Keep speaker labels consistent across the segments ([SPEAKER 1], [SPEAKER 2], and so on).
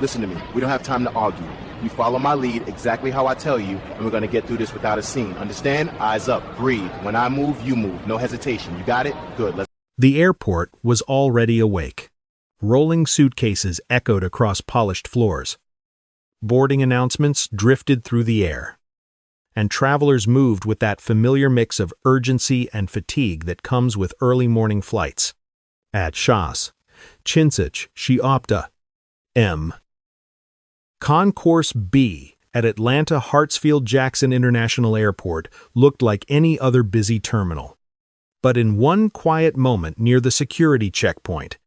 [SPEAKER 1] Listen to me. We don't have time to argue. You follow my lead exactly how I tell you, and we're gonna get through this without a scene. Understand? Eyes up. Breathe. When I move, you move. No hesitation. You got it? Good. Let's.
[SPEAKER 2] The airport was already awake. Rolling suitcases echoed across polished floors. Boarding announcements drifted through the air. And travelers moved with that familiar mix of urgency and fatigue that comes with early morning flights. At Shas, Chinsich, Shiopta, M. Concourse B at Atlanta Hartsfield-Jackson International Airport looked like any other busy terminal. But in one quiet moment near the security checkpoint,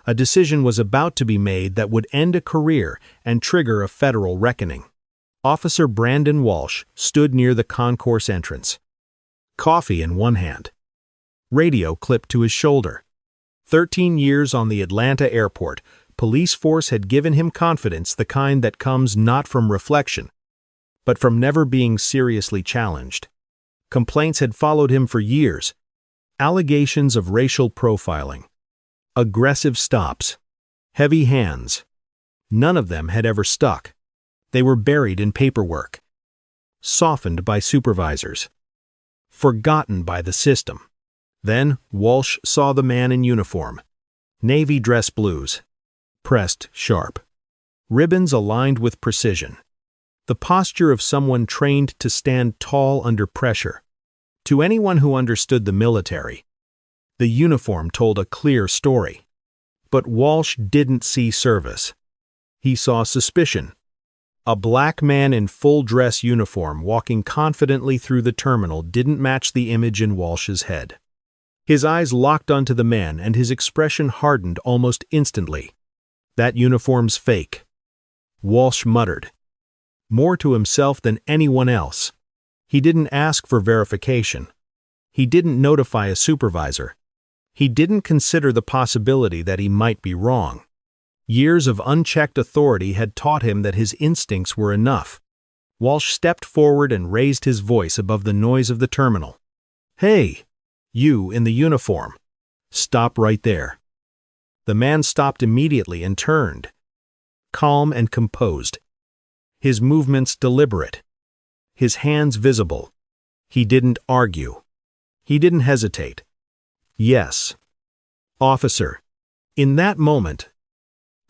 [SPEAKER 2] a decision was about to be made that would end a career and trigger a federal reckoning. Officer Brandon Walsh stood near the concourse entrance, coffee in one hand, radio clipped to his shoulder. 13 years on the Atlanta airport, police force had given him confidence, the kind that comes not from reflection, but from never being seriously challenged. Complaints had followed him for years. Allegations of racial profiling, aggressive stops, heavy hands. None of them had ever stuck. They were buried in paperwork, softened by supervisors, forgotten by the system. Then Walsh saw the man in uniform, navy dress blues, pressed sharp, ribbons aligned with precision, the posture of someone trained to stand tall under pressure. To anyone who understood the military, the uniform told a clear story. But Walsh didn't see service. He saw suspicion. A black man in full-dress uniform walking confidently through the terminal didn't match the image in Walsh's head. His eyes locked onto the man, and his expression hardened almost instantly. That uniform's fake. Walsh muttered, more to himself than anyone else. He didn't ask for verification. He didn't notify a supervisor. He didn't consider the possibility that he might be wrong. Years of unchecked authority had taught him that his instincts were enough. Walsh stepped forward and raised his voice above the noise of the terminal. "Hey, you in the uniform. Stop right there." The man stopped immediately and turned, calm and composed. His movements deliberate, his hands visible. He didn't argue. He didn't hesitate. "Yes, officer." In that moment,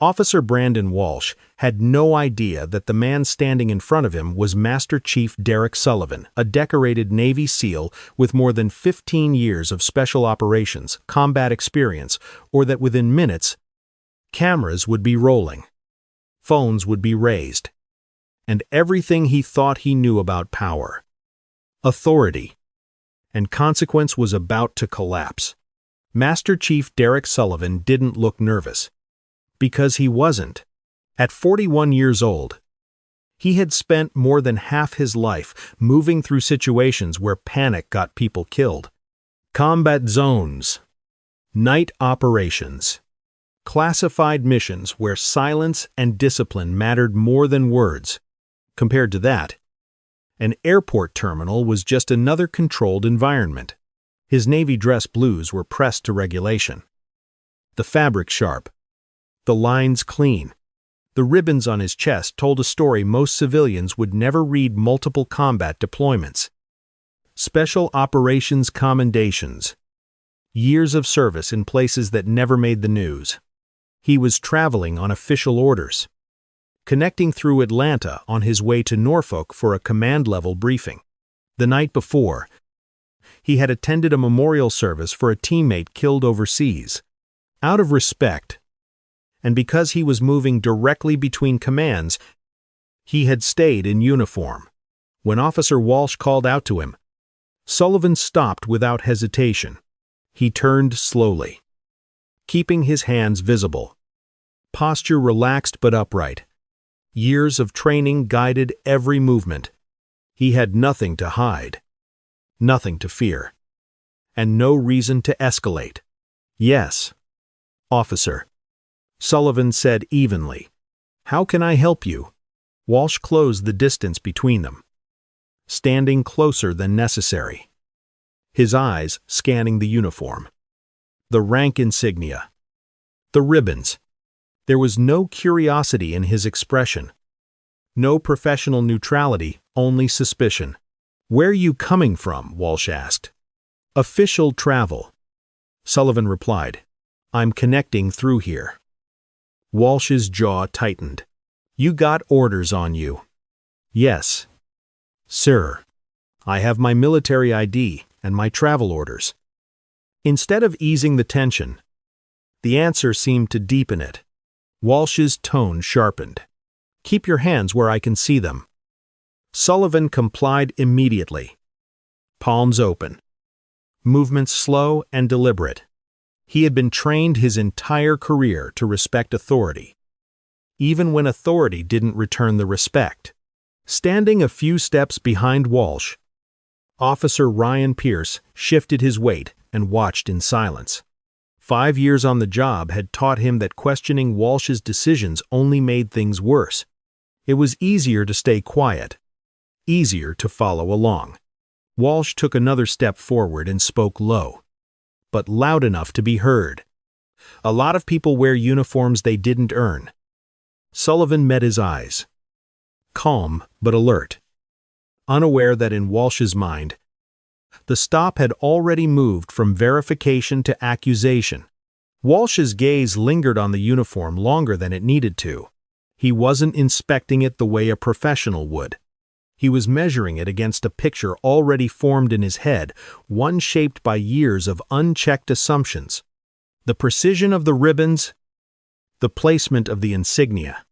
[SPEAKER 2] Officer Brandon Walsh had no idea that the man standing in front of him was Master Chief Derek Sullivan, a decorated Navy SEAL with more than 15 years of special operations, combat experience, or that within minutes, cameras would be rolling, phones would be raised, and everything he thought he knew about power, authority, and consequence was about to collapse. Master Chief Derek Sullivan didn't look nervous. Because he wasn't. At 41 years old, he had spent more than half his life moving through situations where panic got people killed. Combat zones, night operations, classified missions where silence and discipline mattered more than words. Compared to that, an airport terminal was just another controlled environment. His navy dress blues were pressed to regulation. The fabric sharp, the lines clean. The ribbons on his chest told a story most civilians would never read. Multiple combat deployments, special operations commendations, years of service in places that never made the news. He was traveling on official orders, connecting through Atlanta on his way to Norfolk for a command-level briefing. The night before, he had attended a memorial service for a teammate killed overseas. Out of respect, and because he was moving directly between commands, he had stayed in uniform. When Officer Walsh called out to him, Sullivan stopped without hesitation. He turned slowly, keeping his hands visible, posture relaxed but upright. Years of training guided every movement. He had nothing to hide, nothing to fear, and no reason to escalate. "Yes, officer," Sullivan said evenly. "How can I help you?" Walsh closed the distance between them, standing closer than necessary, his eyes scanning the uniform, the rank insignia, the ribbons, There was no curiosity in his expression. No professional neutrality, only suspicion. "Where are you coming from?" Walsh asked. "Official travel." Sullivan replied, "I'm connecting through here." Walsh's jaw tightened. "You got orders on you?" "Yes." "Sir, I have my military ID and my travel orders." Instead of easing the tension, the answer seemed to deepen it. Walsh's tone sharpened. "Keep your hands where I can see them." Sullivan complied immediately. Palms open. Movements slow and deliberate. He had been trained his entire career to respect authority, even when authority didn't return the respect. Standing a few steps behind Walsh, Officer Ryan Pierce shifted his weight and watched in silence. 5 years on the job had taught him that questioning Walsh's decisions only made things worse. It was easier to stay quiet, easier to follow along. Walsh took another step forward and spoke low, but loud enough to be heard. "A lot of people wear uniforms they didn't earn." Sullivan met his eyes, calm but alert, unaware that in Walsh's mind, the stop had already moved from verification to accusation. Walsh's gaze lingered on the uniform longer than it needed to. He wasn't inspecting it the way a professional would. He was measuring it against a picture already formed in his head, one shaped by years of unchecked assumptions. The precision of the ribbons, the placement of the insignia.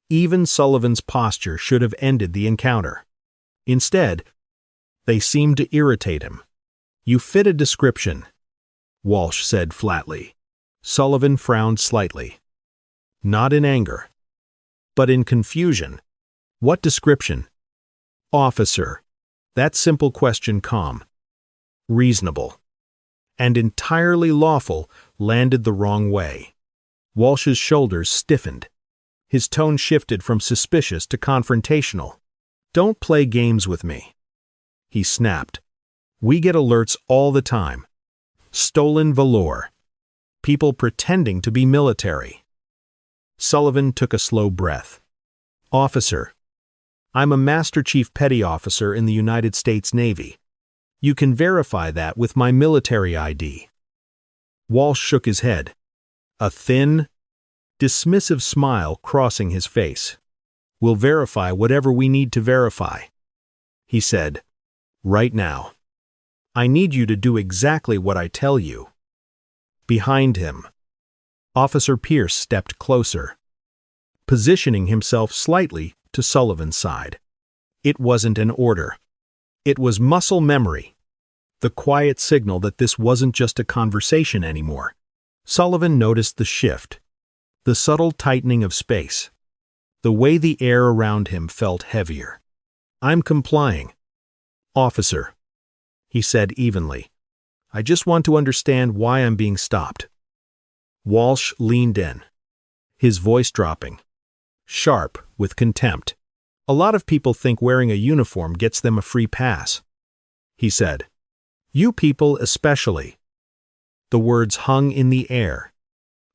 [SPEAKER 2] Even Sullivan's posture should have ended the encounter. Instead, they seemed to irritate him. "You fit a description," Walsh said flatly. Sullivan frowned slightly. Not in anger, but in confusion. "What description?" "Officer." That simple question, calm, reasonable, and entirely lawful, landed the wrong way. Walsh's shoulders stiffened. His tone shifted from suspicious to confrontational. "Don't play games with me," he snapped. "We get alerts all the time. Stolen velour. People pretending to be military." Sullivan took a slow breath. "Officer, I'm a Master Chief Petty Officer in the United States Navy. You can verify that with my military ID." Walsh shook his head, a thin, dismissive smile crossing his face. "We'll verify whatever we need to verify," he said. "Right now. I need you to do exactly what I tell you." Behind him, Officer Pierce stepped closer, positioning himself slightly to Sullivan's side. It wasn't an order. It was muscle memory, the quiet signal that this wasn't just a conversation anymore. Sullivan noticed the shift, the subtle tightening of space, the way the air around him felt heavier. "I'm complying, officer," he said evenly. "I just want to understand why I'm being stopped." Walsh leaned in, his voice dropping, sharp with contempt. "A lot of people think wearing a uniform gets them a free pass," he said. "You people especially." The words hung in the air,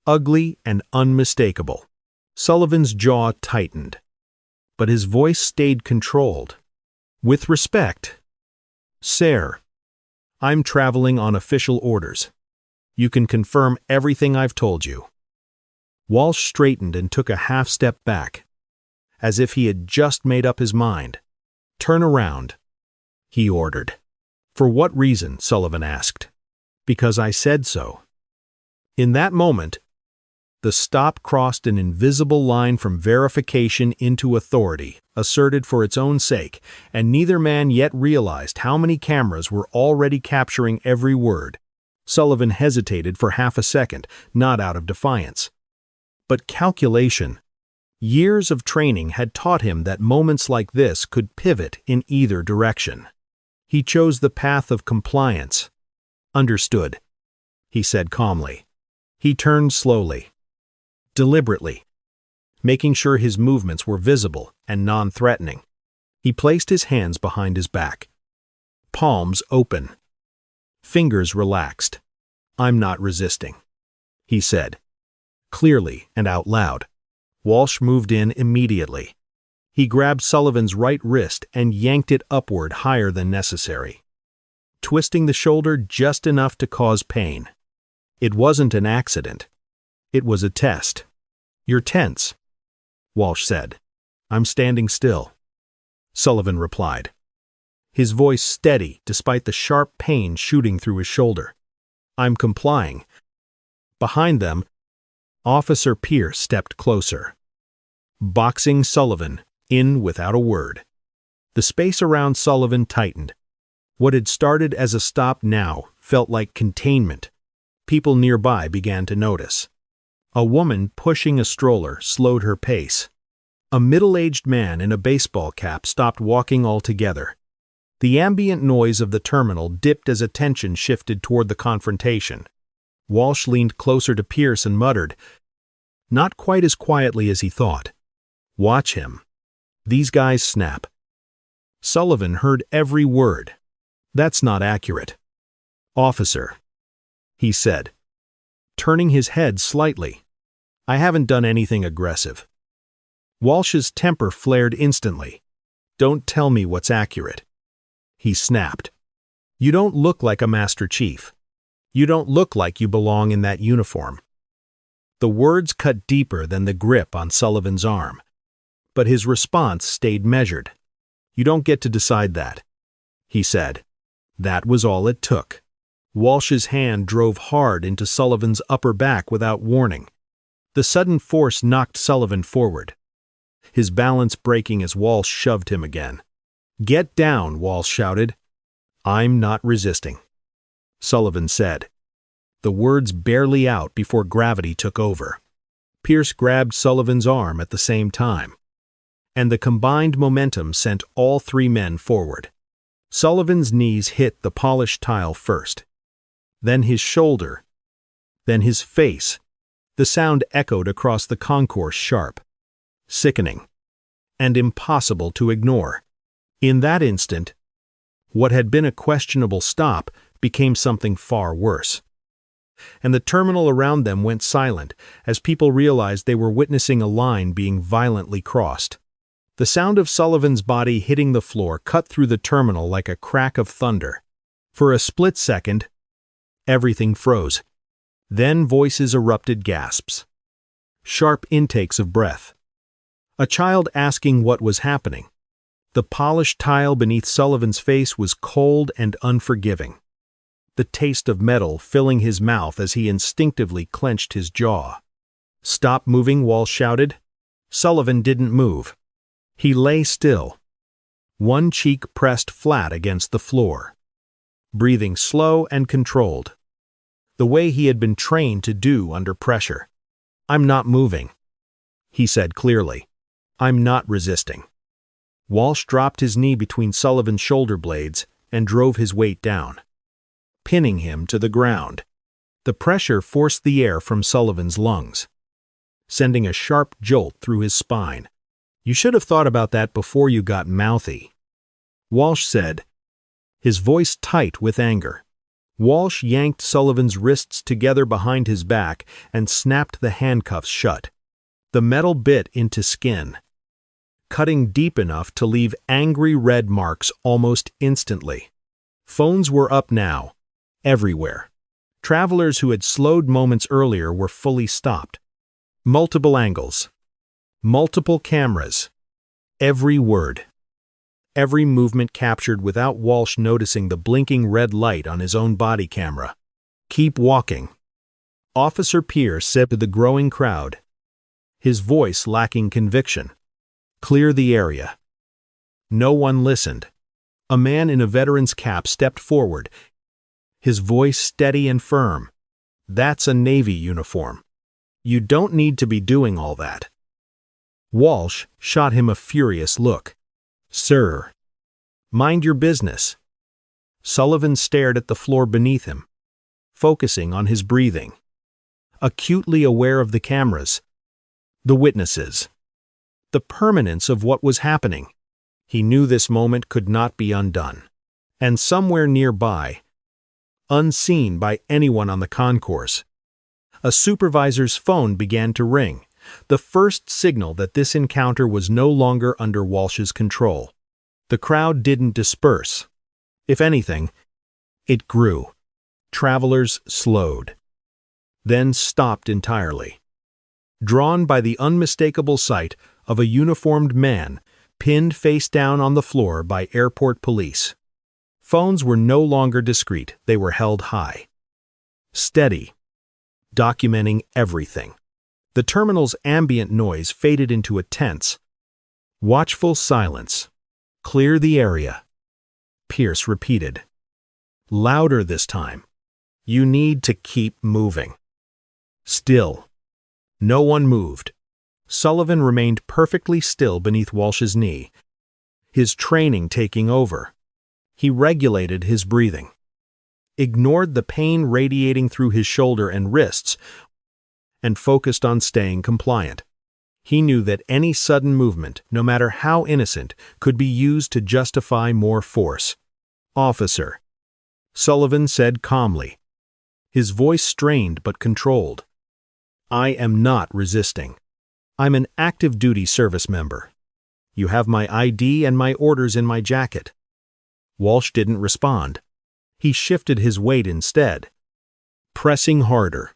[SPEAKER 2] ugly and unmistakable. Sullivan's jaw tightened, but his voice stayed controlled. "With respect, sir, I'm traveling on official orders. You can confirm everything I've told you." Walsh straightened and took a half step back, as if he had just made up his mind. "Turn around," he ordered. "For what reason?" Sullivan asked. "Because I said so." In that moment, the stop crossed an invisible line from verification into authority, asserted for its own sake, and neither man yet realized how many cameras were already capturing every word. Sullivan hesitated for half a second, not out of defiance, but calculation. Years of training had taught him that moments like this could pivot in either direction. He chose the path of compliance. "Understood," he said calmly. He turned slowly, deliberately, making sure his movements were visible and non-threatening. He placed his hands behind his back, palms open, fingers relaxed. "I'm not resisting," he said. clearly and out loud. Walsh moved in immediately. He grabbed Sullivan's right wrist and yanked it upward higher than necessary, twisting the shoulder just enough to cause pain. It wasn't an accident. It was a test. "You're tense," Walsh said. "I'm standing still," Sullivan replied, his voice steady despite the sharp pain shooting through his shoulder. "I'm complying." Behind them, Officer Pierce stepped closer, boxing Sullivan in without a word. The space around Sullivan tightened. What had started as a stop now felt like containment. People nearby began to notice. A woman pushing a stroller slowed her pace. A middle-aged man in a baseball cap stopped walking altogether. The ambient noise of the terminal dipped as attention shifted toward the confrontation. Walsh leaned closer to Pierce and muttered, not quite as quietly as he thought, "Watch him. These guys snap." Sullivan heard every word. "That's not accurate." "Officer," he said, turning his head slightly, "I haven't done anything aggressive." Walsh's temper flared instantly. "Don't tell me what's accurate," he snapped. "You don't look like a Master Chief. You don't look like you belong in that uniform." The words cut deeper than the grip on Sullivan's arm, but his response stayed measured. "You don't get to decide that," he said. That was all it took. Walsh's hand drove hard into Sullivan's upper back without warning. The sudden force knocked Sullivan forward, his balance breaking as Walsh shoved him again. "Get down," Walsh shouted. "I'm not resisting," Sullivan said, the words barely out before gravity took over. Pierce grabbed Sullivan's arm at the same time, and the combined momentum sent all three men forward. Sullivan's knees hit the polished tile first, then his shoulder, then his face. The sound echoed across the concourse sharp, sickening, and impossible to ignore. In that instant, what had been a questionable stop became something far worse. And the terminal around them went silent as people realized they were witnessing a line being violently crossed. The sound of Sullivan's body hitting the floor cut through the terminal like a crack of thunder. For a split second, everything froze. Then voices erupted, gasps, sharp intakes of breath. A child asking what was happening. The polished tile beneath Sullivan's face was cold and unforgiving, the taste of metal filling his mouth as he instinctively clenched his jaw. "Stop moving," Walsh shouted. Sullivan didn't move. He lay still, one cheek pressed flat against the floor, breathing slow and controlled, the way he had been trained to do under pressure. "I'm not moving," he said clearly. "I'm not resisting." Walsh dropped his knee between Sullivan's shoulder blades and drove his weight down, pinning him to the ground. The pressure forced the air from Sullivan's lungs, sending a sharp jolt through his spine. "You should have thought about that before you got mouthy," Walsh said, his voice tight with anger. Walsh yanked Sullivan's wrists together behind his back and snapped the handcuffs shut. The metal bit into skin, cutting deep enough to leave angry red marks almost instantly. Phones were up now, everywhere. Travelers who had slowed moments earlier were fully stopped. Multiple angles, multiple cameras, every word, every movement captured without Walsh noticing the blinking red light on his own body camera. "Keep walking," Officer Pierce said to the growing crowd, his voice lacking conviction. "Clear the area." No one listened. A man in a veteran's cap stepped forward, his voice steady and firm. "That's a Navy uniform. You don't need to be doing all that." Walsh shot him a furious look. "Sir, mind your business." Sullivan stared at the floor beneath him, focusing on his breathing, acutely aware of the cameras, the witnesses, the permanence of what was happening. He knew this moment could not be undone. And somewhere nearby, unseen by anyone on the concourse, A supervisor's phone began to ring, the first signal that this encounter was no longer under Walsh's control. The crowd didn't disperse. If anything, it grew. Travelers slowed, then stopped entirely, drawn by the unmistakable sight of a uniformed man pinned face down on the floor by airport police. Phones were no longer discreet, they were held high. Steady, documenting everything. The terminal's ambient noise faded into a tense, watchful silence. "Clear the area," Pierce repeated. Louder this time. "You need to keep moving." Still. No one moved. Sullivan remained perfectly still beneath Walsh's knee, his training taking over. He regulated his breathing, ignored the pain radiating through his shoulder and wrists, and focused on staying compliant. He knew that any sudden movement, no matter how innocent, could be used to justify more force. "Officer," Sullivan said calmly, his voice strained but controlled, "I am not resisting. I'm an active duty service member. You have my ID and my orders in my jacket." Walsh didn't respond. He shifted his weight instead, pressing harder,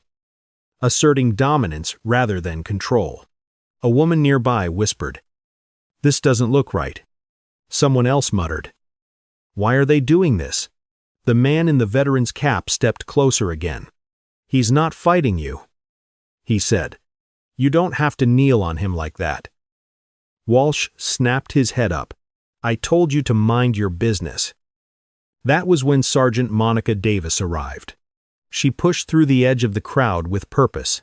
[SPEAKER 2] asserting dominance rather than control. A woman nearby whispered, "This doesn't look right." Someone else muttered, "Why are they doing this?" The man in the veteran's cap stepped closer again. "He's not fighting you," he said. "You don't have to kneel on him like that." Walsh snapped his head up. "I told you to mind your business." That was when Sergeant Monica Davis arrived. She pushed through the edge of the crowd with purpose,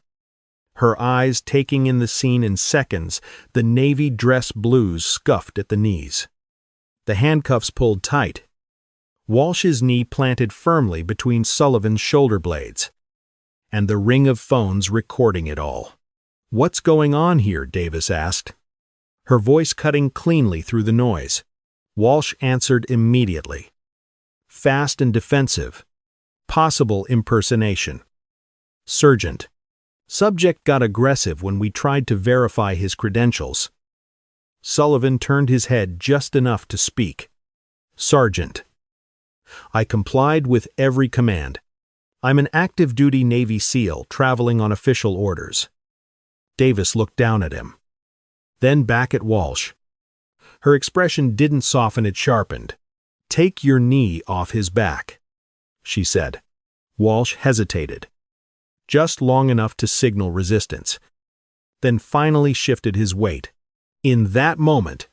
[SPEAKER 2] her eyes taking in the scene in seconds. The navy dress blues scuffed at the knees, the handcuffs pulled tight, Walsh's knee planted firmly between Sullivan's shoulder blades, and the ring of phones recording it all. "What's going on here?" Davis asked, her voice cutting cleanly through the noise. Walsh answered immediately. Fast and defensive. Possible impersonation. "Sergeant. Subject got aggressive when we tried to verify his credentials." Sullivan turned his head just enough to speak. "Sergeant. I complied with every command. I'm an active-duty Navy SEAL traveling on official orders." Davis looked down at him, then back at Walsh. Her expression didn't soften, it sharpened. "Take your knee off his back," she said. Walsh hesitated, just long enough to signal resistance, then finally shifted his weight. In that moment,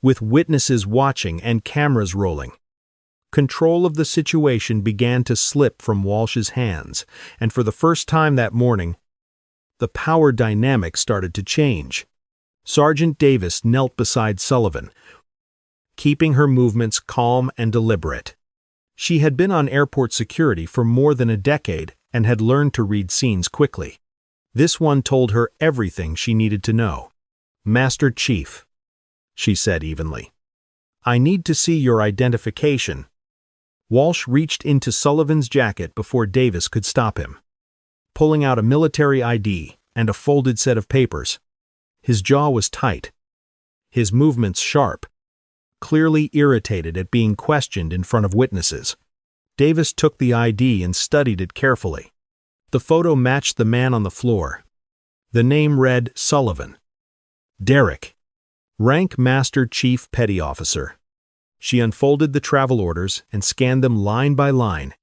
[SPEAKER 2] with witnesses watching and cameras rolling, control of the situation began to slip from Walsh's hands, and for the first time that morning, the power dynamic started to change. Sergeant Davis knelt beside Sullivan, keeping her movements calm and deliberate. She had been on airport security for more than a decade and had learned to read scenes quickly. This one told her everything she needed to know. "Master Chief," she said evenly, "I need to see your identification." Walsh reached into Sullivan's jacket before Davis could stop him, pulling out a military ID and a folded set of papers. His jaw was tight, his movements sharp, clearly irritated at being questioned in front of witnesses. Davis took the ID and studied it carefully. The photo matched the man on the floor. The name read Sullivan. Derrick. Rank Master Chief Petty Officer. She unfolded the travel orders and scanned them line by line.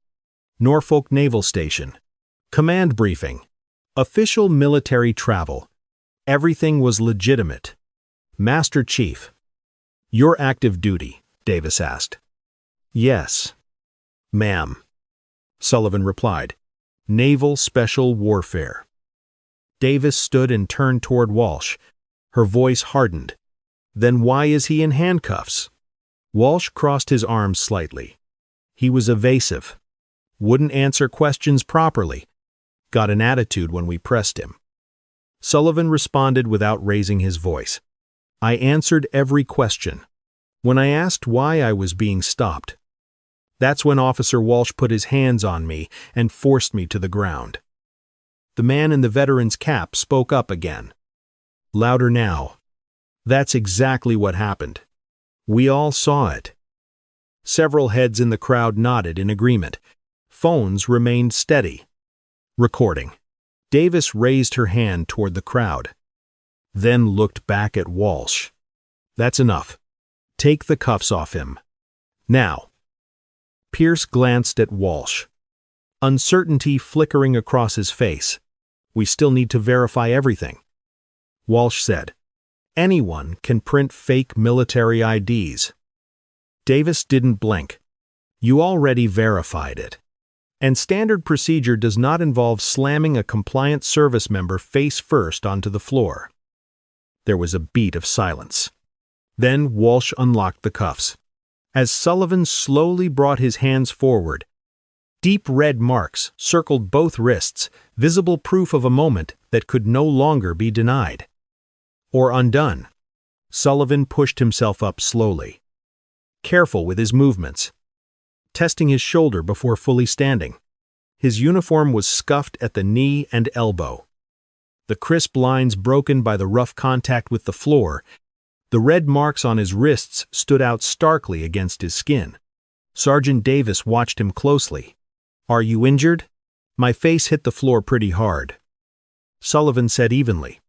[SPEAKER 2] Norfolk Naval Station. Command briefing. Official military travel. Everything was legitimate. "Master Chief. Your active duty?" Davis asked. "Yes, ma'am," Sullivan replied. "Naval Special Warfare." Davis stood and turned toward Walsh. Her voice hardened. "Then why is he in handcuffs?" Walsh crossed his arms slightly. He was evasive, wouldn't answer questions properly, got an attitude when we pressed him. Sullivan responded without raising his voice. "I answered every question. When I asked why I was being stopped, that's when Officer Walsh put his hands on me and forced me to the ground." The man in the veteran's cap spoke up again. Louder now. That's exactly what happened. We all saw it. Several heads in the crowd nodded in agreement. Phones remained steady. Recording. Davis raised her hand toward the crowd, then looked back at Walsh. That's enough. Take the cuffs off him. Now. Pierce glanced at Walsh, uncertainty flickering across his face. We still need to verify everything. Walsh said, anyone can print fake military IDs. Davis didn't blink. You already verified it. And standard procedure does not involve slamming a compliant service member face first onto the floor. There was a beat of silence. Then Walsh unlocked the cuffs. As Sullivan slowly brought his hands forward, deep red marks circled both wrists, visible proof of a moment that could no longer be denied or undone. Sullivan pushed himself up slowly, careful with his movements, testing his shoulder before fully standing. His uniform was scuffed at the knee and elbow, the crisp lines broken by the rough contact with the floor. The red marks on his wrists stood out starkly against his skin. Sergeant Davis watched him closely. Are you injured? My face hit the floor pretty hard. Sullivan said evenly.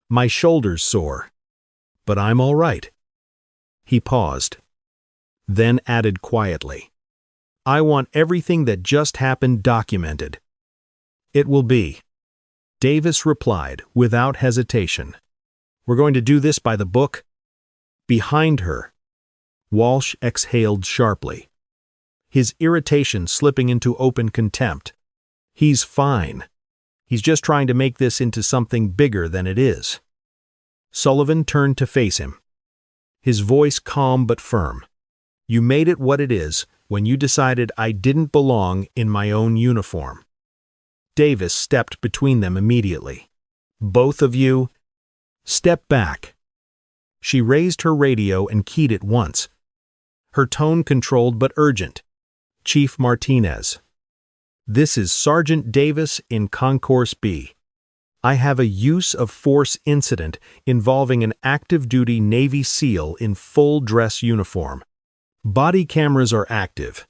[SPEAKER 2] My shoulder's sore. But I'm all right. He paused, then added quietly. I want everything that just happened documented. It will be. Davis replied without hesitation. We're going to do this by the book. Behind her. Walsh exhaled sharply, his irritation slipping into open contempt. He's fine. He's just trying to make this into something bigger than it is. Sullivan turned to face him, his voice calm but firm. You made it what it is when you decided I didn't belong in my own uniform. Davis stepped between them immediately. Both of you, step back. She raised her radio and keyed it once, her tone controlled but urgent. Chief Martinez. This is Sergeant Davis in Concourse B. I have a use of force incident involving an active-duty Navy SEAL in full dress uniform. Body cameras are active.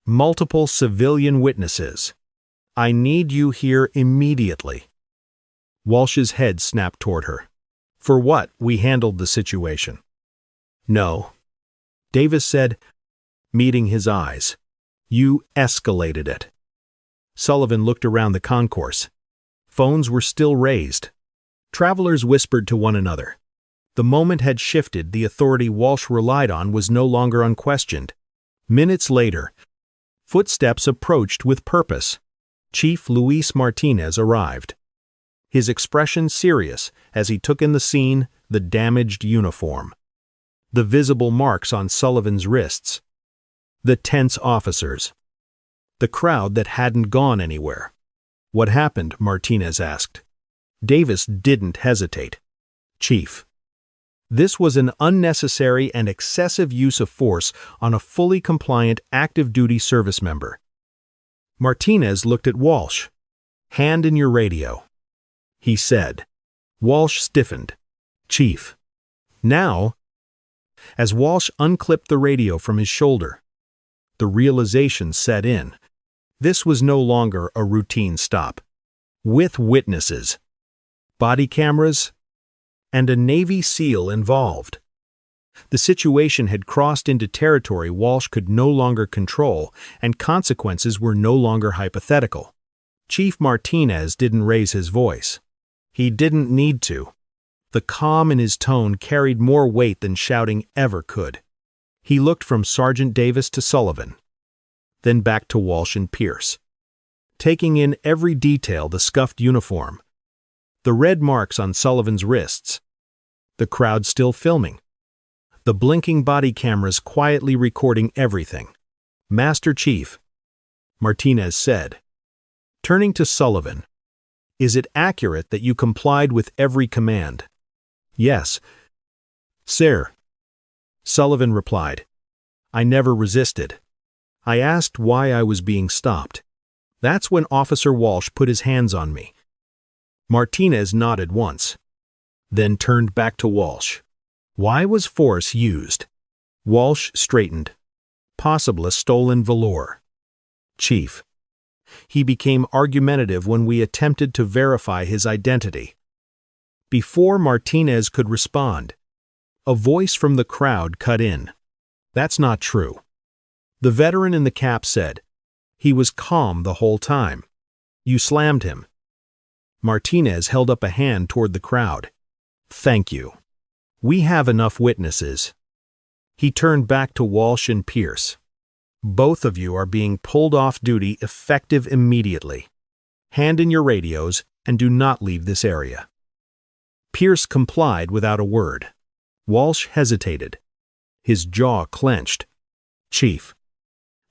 [SPEAKER 2] Multiple civilian witnesses. I need you here immediately. Walsh's head snapped toward her. For what we handled the situation. No. Davis said, meeting his eyes. You escalated it. Sullivan looked around the concourse. Phones were still raised. Travelers whispered to one another. The moment had shifted. The authority Walsh relied on was no longer unquestioned. Minutes later, footsteps approached with purpose. Chief Luis Martinez arrived, his expression serious as he took in the scene, the damaged uniform, the visible marks on Sullivan's wrists, the tense officers, the crowd that hadn't gone anywhere. What happened? Martinez asked. Davis didn't hesitate. Chief. This was an unnecessary and excessive use of force on a fully compliant active-duty service member. Martinez looked at Walsh. Hand in your radio, he said. Walsh stiffened. Chief. Now, as Walsh unclipped the radio from his shoulder, the realization set in. This was no longer a routine stop. With witnesses, body cameras, and a Navy SEAL involved. The situation had crossed into territory Walsh could no longer control, and consequences were no longer hypothetical. Chief Martinez didn't raise his voice. He didn't need to. The calm in his tone carried more weight than shouting ever could. He looked from Sergeant Davis to Sullivan, then back to Walsh and Pierce, taking in every detail: the scuffed uniform, the red marks on Sullivan's wrists, the crowd still filming, the blinking body cameras quietly recording everything. Master Chief, Martinez said, turning to Sullivan, is it accurate that you complied with every command? Yes, sir. Sullivan replied. I never resisted. I asked why I was being stopped. That's when Officer Walsh put his hands on me. Martinez nodded once, then turned back to Walsh. Why was force used? Walsh straightened. Possible a stolen velour. Chief. He became argumentative when we attempted to verify his identity. Before Martinez could respond, a voice from the crowd cut in. That's not true. The veteran in the cap said, he was calm the whole time. You slammed him. Martinez held up a hand toward the crowd. Thank you. We have enough witnesses. He turned back to Walsh and Pierce. Both of you are being pulled off duty effective immediately. Hand in your radios and do not leave this area. Pierce complied without a word. Walsh hesitated. His jaw clenched. Chief,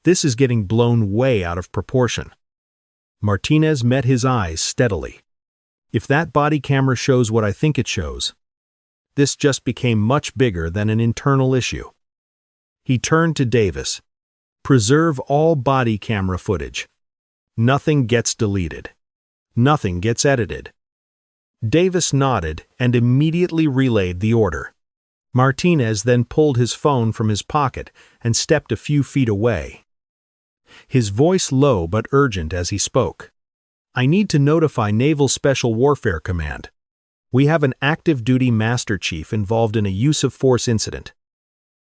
[SPEAKER 2] this is getting blown way out of proportion. Martinez met his eyes steadily. If that body camera shows what I think it shows, this just became much bigger than an internal issue. He turned to Davis. Preserve all body camera footage. Nothing gets deleted. Nothing gets edited. Davis nodded and immediately relayed the order. Martinez then pulled his phone from his pocket and stepped a few feet away. His voice low but urgent as he spoke. I need to notify Naval Special Warfare Command. We have an active duty Master Chief involved in a use-of-force incident.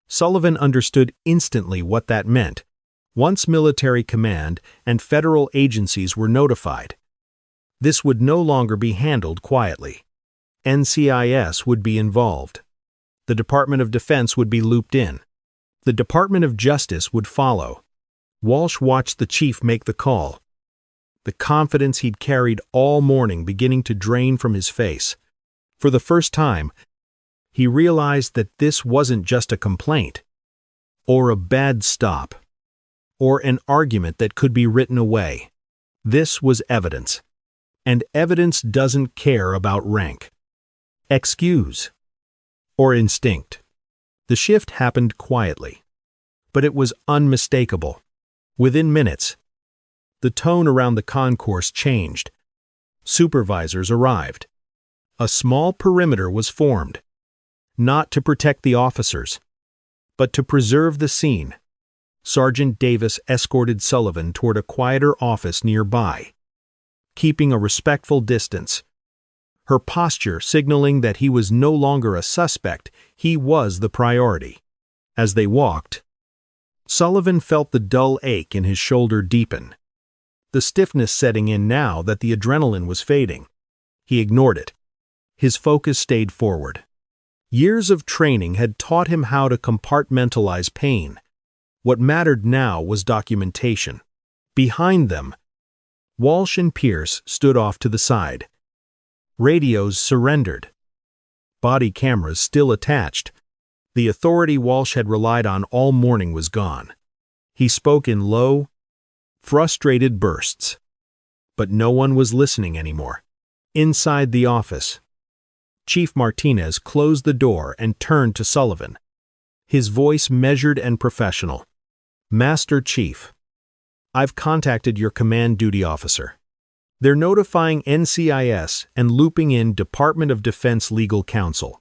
[SPEAKER 2] Sullivan understood instantly what that meant. Once military command and federal agencies were notified, this would no longer be handled quietly. NCIS would be involved. The Department of Defense would be looped in. The Department of Justice would follow. Walsh watched the chief make the call. The confidence he'd carried all morning beginning to drain from his face. For the first time, he realized that this wasn't just a complaint, or a bad stop, or an argument that could be written away. This was evidence, and evidence doesn't care about rank, excuse, or instinct. The shift happened quietly, but it was unmistakable. Within minutes, the tone around the concourse changed. Supervisors arrived. A small perimeter was formed, not to protect the officers, but to preserve the scene. Sergeant Davis escorted Sullivan toward a quieter office nearby, keeping a respectful distance. Her posture signaling that he was no longer a suspect, he was the priority. As they walked, Sullivan felt the dull ache in his shoulder deepen, the stiffness setting in now that the adrenaline was fading. He ignored it. His focus stayed forward. Years of training had taught him how to compartmentalize pain. What mattered now was documentation. Behind them, Walsh and Pierce stood off to the side. Radios surrendered. Body cameras still attached. The authority Walsh had relied on all morning was gone. He spoke in low, frustrated bursts. But no one was listening anymore. Inside the office, Chief Martinez closed the door and turned to Sullivan. His voice measured and professional. Master Chief, I've contacted your command duty officer. They're notifying NCIS and looping in Department of Defense Legal Counsel.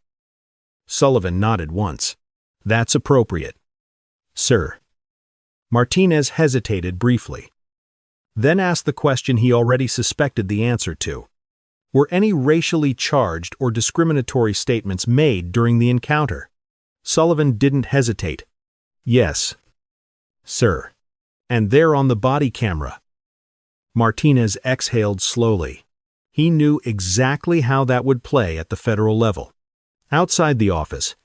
[SPEAKER 2] Sullivan nodded once. That's appropriate. Sir. Martinez hesitated briefly, then asked the question he already suspected the answer to. Were any racially charged or discriminatory statements made during the encounter? Sullivan didn't hesitate. Yes, sir. And they're on the body camera. Martinez exhaled slowly. He knew exactly how that would play at the federal level. Outside the office,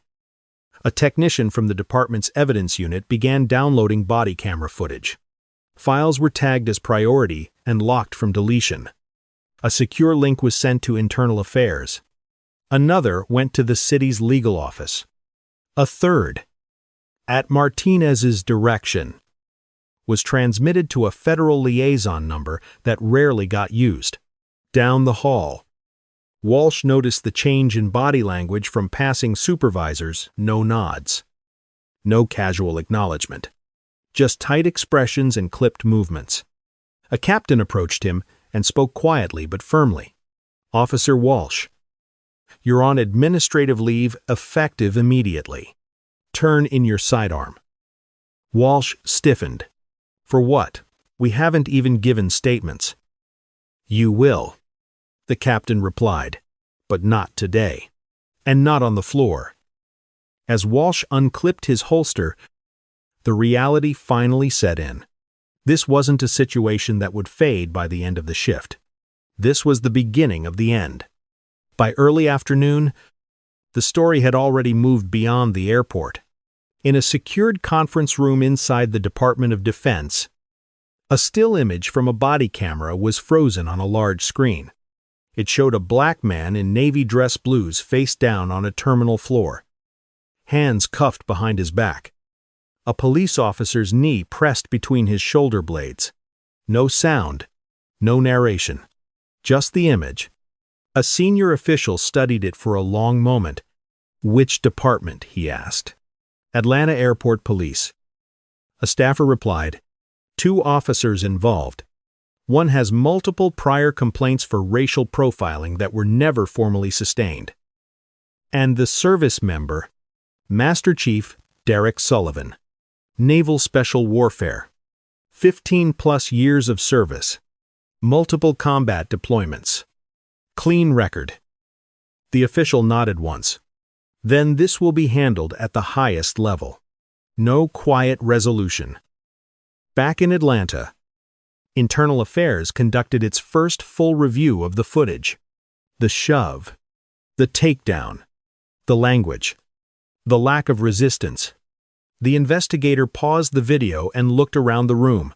[SPEAKER 2] a technician from the department's evidence unit began downloading body camera footage. Files were tagged as priority and locked from deletion. A secure link was sent to Internal Affairs. Another went to the city's legal office. A third, at Martinez's direction, was transmitted to a federal liaison number that rarely got used. Down the hall, Walsh noticed the change in body language from passing supervisors. No nods, no casual acknowledgement, just tight expressions and clipped movements. A captain approached him and spoke quietly but firmly. Officer Walsh, you're on administrative leave effective immediately. Turn in your sidearm. Walsh stiffened. For what? We haven't even given statements. You will, the captain replied, but not today. And not on the floor. As Walsh unclipped his holster, the reality finally set in. This wasn't a situation that would fade by the end of the shift. This was the beginning of the end. By early afternoon, the story had already moved beyond the airport. In a secured conference room inside the Department of Defense, a still image from a body camera was frozen on a large screen. It showed a black man in navy dress blues face down on a terminal floor, hands cuffed behind his back. A police officer's knee pressed between his shoulder blades. No sound, no narration, just the image. A senior official studied it for a long moment. Which department? He asked. Atlanta Airport Police. A staffer replied, 2 officers involved. One has multiple prior complaints for racial profiling that were never formally sustained. And the service member, Master Chief Derek Sullivan, Naval Special Warfare, 15+ years of service, multiple combat deployments, clean record. The official nodded once. Then this will be handled at the highest level. No quiet resolution. Back in Atlanta, Internal Affairs conducted its first full review of the footage. The shove, the takedown, the language, the lack of resistance. The investigator paused the video and looked around the room.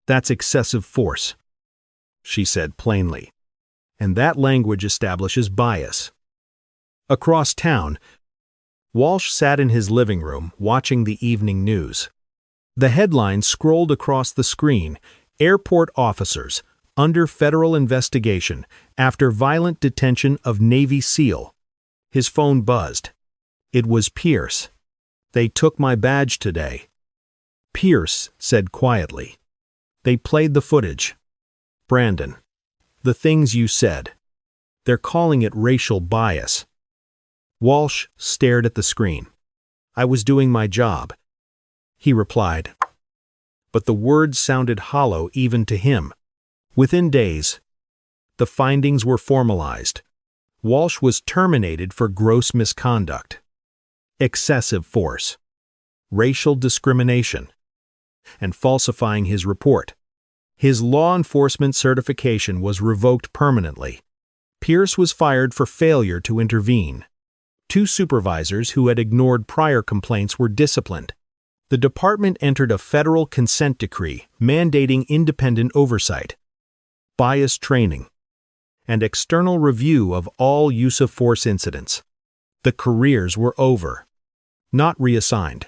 [SPEAKER 2] That's excessive force, she said plainly. And that language establishes bias. Across town, Walsh sat in his living room watching the evening news. The headline scrolled across the screen, Airport Officers Under Federal Investigation After Violent Detention of Navy SEAL. His phone buzzed. It was Pierce. They took my badge today. Pierce said quietly. They played the footage. Brandon, the things you said. They're calling it racial bias. Walsh stared at the screen. I was doing my job, he replied. But the words sounded hollow even to him. Within days, the findings were formalized. Walsh was terminated for gross misconduct, excessive force, racial discrimination, and falsifying his report. His law enforcement certification was revoked permanently. Pierce was fired for failure to intervene. 2 supervisors who had ignored prior complaints were disciplined. The department entered a federal consent decree mandating independent oversight, bias training, and external review of all use of force incidents. The careers were over. Not reassigned.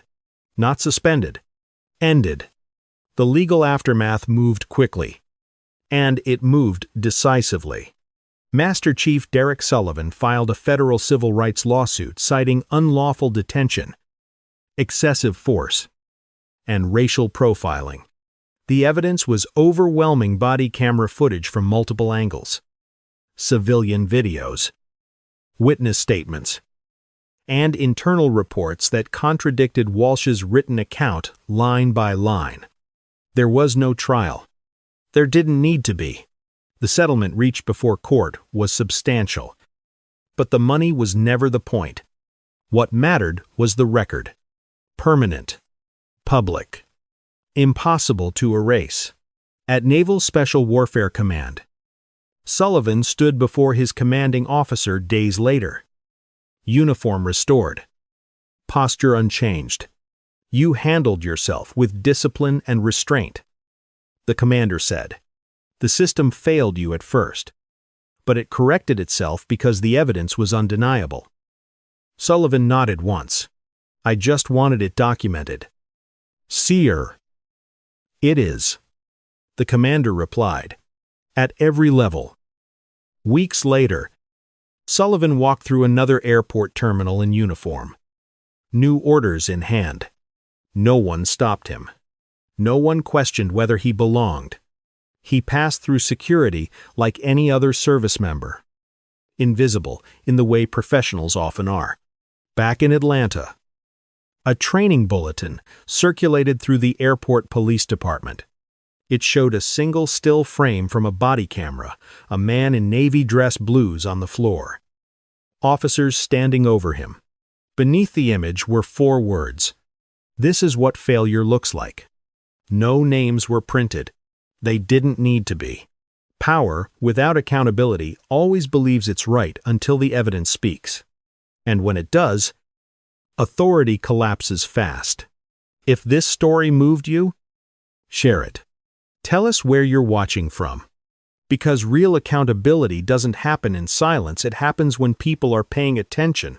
[SPEAKER 2] Not suspended. Ended. The legal aftermath moved quickly. And it moved decisively. Master Chief Derek Sullivan filed a federal civil rights lawsuit citing unlawful detention, excessive force, and racial profiling. The evidence was overwhelming body camera footage from multiple angles, civilian videos, witness statements, and internal reports that contradicted Walsh's written account line by line. There was no trial. There didn't need to be. The settlement reached before court was substantial. But the money was never the point. What mattered was the record. Permanent. Public. Impossible to erase. At Naval Special Warfare Command, Sullivan stood before his commanding officer days later. Uniform restored. Posture unchanged. You handled yourself with discipline and restraint. The commander said. The system failed you at first, but it corrected itself because the evidence was undeniable. Sullivan nodded once. I just wanted it documented. Seer. It is. The commander replied. At every level. Weeks later, Sullivan walked through another airport terminal in uniform. New orders in hand. No one stopped him. No one questioned whether he belonged. He passed through security like any other service member. invisible, in the way professionals often are. Back in Atlanta, a training bulletin circulated through the airport police department. It showed a single still frame from a body camera, a man in navy dress blues on the floor. Officers standing over him. Beneath the image were 4 words. This is what failure looks like. No names were printed. They didn't need to be. Power, without accountability, always believes it's right until the evidence speaks. And when it does, authority collapses fast. If this story moved you, share it. Tell us where you're watching from. Because real accountability doesn't happen in silence, it happens when people are paying attention.